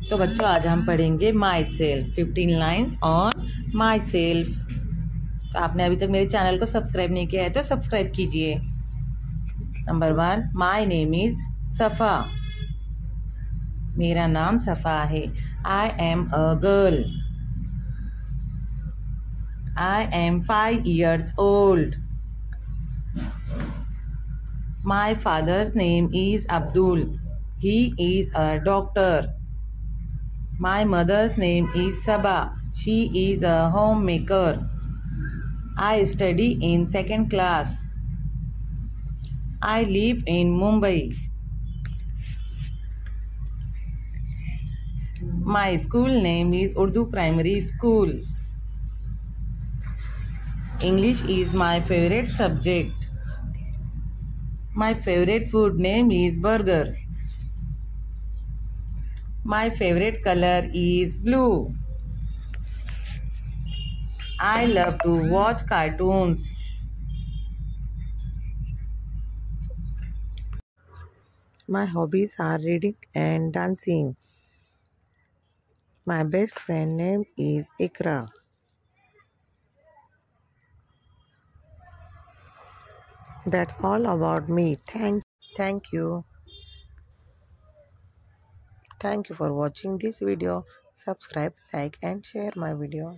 तो बच्चों आज हम पढ़ेंगे my self 15 lines on my self. तो आपने अभी तक मेरे चैनल को सब्सक्राइब नहीं किया है तो सब्सक्राइब कीजिए। नंबर 1, माई नेम इज सफ़ा। मेरा नाम सफ़ा है। I am a girl. I am 5 years old. My father's name is Abdul. He is a doctor. My mother's name is Saba. She is a homemaker. I study in second class. I live in Mumbai. My school name is Urdu Primary School. English is my favorite subject. My favorite food name is burger. My favorite color is blue. I love to watch cartoons. My hobbies are reading and dancing. My best friend name is Ikra. That's all about me. Thank you. Thank you for watching this video. Subscribe, like and share my video.